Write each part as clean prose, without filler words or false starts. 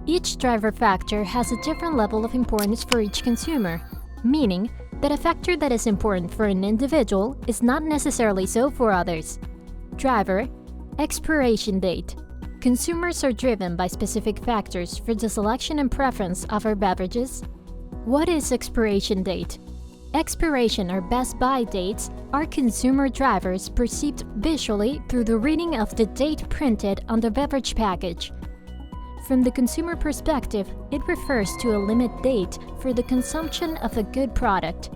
Each driver factor has a different level of importance for each consumer, meaning that a factor that is important for an individual is not necessarily so for others. Driver, expiration date. Consumers are driven by specific factors for the selection and preference of our beverages. What is expiration date? Expiration or best by dates are consumer drivers perceived visually through the reading of the date printed on the beverage package. From the consumer perspective, it refers to a limit date for the consumption of a good product.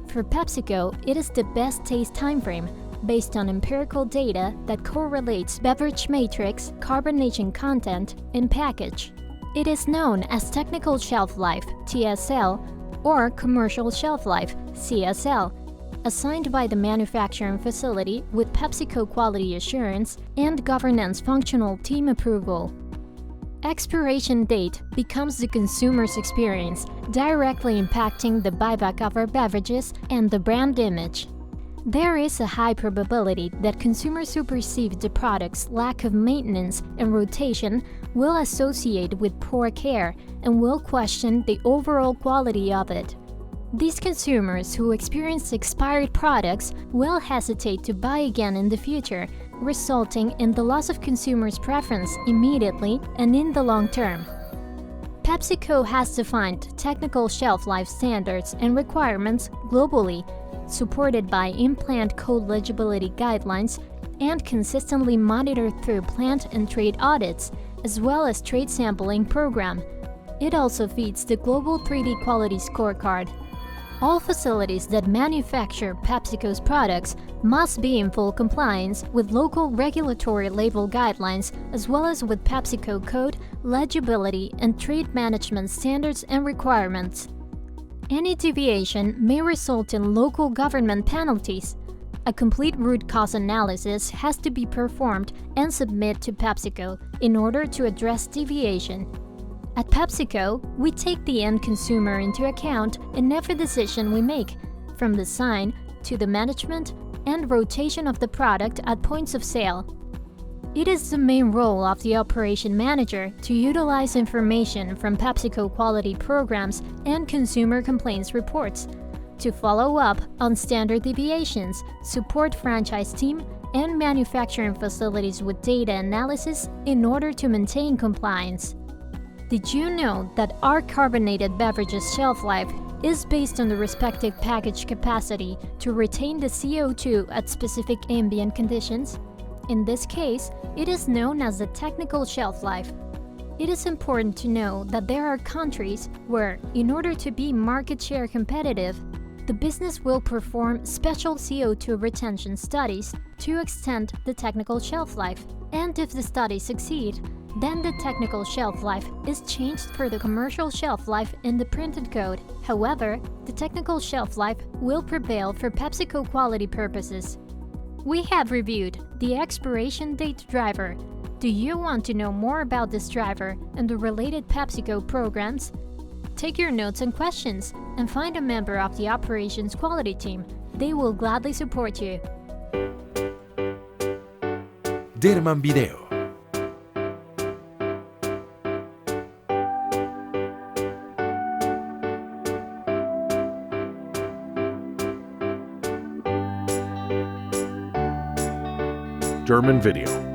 For PepsiCo, it is the best taste timeframe based on empirical data that correlates beverage matrix, carbonation content, and package. It is known as technical shelf life, TSL, or commercial shelf life, CSL, assigned by the manufacturing facility with PepsiCo quality assurance and governance functional team approval. Expiration date becomes the consumer's experience, directly impacting the buyback of our beverages and the brand image. There is a high probability that consumers who perceive the product's lack of maintenance and rotation will associate with poor care and will question the overall quality of it. These consumers who experience expired products will hesitate to buy again in the future, resulting in the loss of consumers' preference immediately and in the long term. PepsiCo has defined technical shelf life standards and requirements globally, supported by in-plant code legibility guidelines and consistently monitored through plant and trade audits, as well as trade sampling program. It also feeds the Global 3D Quality Scorecard. All facilities that manufacture PepsiCo's products must be in full compliance with local regulatory label guidelines as well as with PepsiCo code, legibility, and trade management standards and requirements. Any deviation may result in local government penalties. A complete root cause analysis has to be performed and submitted to PepsiCo in order to address deviation. At PepsiCo, we take the end consumer into account in every decision we make, from design to the management and rotation of the product at points of sale. It is the main role of the operation manager to utilize information from PepsiCo quality programs and consumer complaints reports, to follow up on standard deviations, support franchise team and manufacturing facilities with data analysis in order to maintain compliance. Did you know that our carbonated beverages shelf life is based on the respective package capacity to retain the CO2 at specific ambient conditions? In this case, it is known as the technical shelf life. It is important to know that there are countries where, in order to be market share competitive, the business will perform special CO2 retention studies to extend the technical shelf life. And if the studies succeed, then the technical shelf life is changed for the commercial shelf life in the printed code. However, the technical shelf life will prevail for PepsiCo quality purposes. We have reviewed the expiration date driver. Do you want to know more about this driver and the related PepsiCo programs? Take your notes and questions and find a member of the operations quality team. They will gladly support you. dhermanvideo. Dhermanvideo.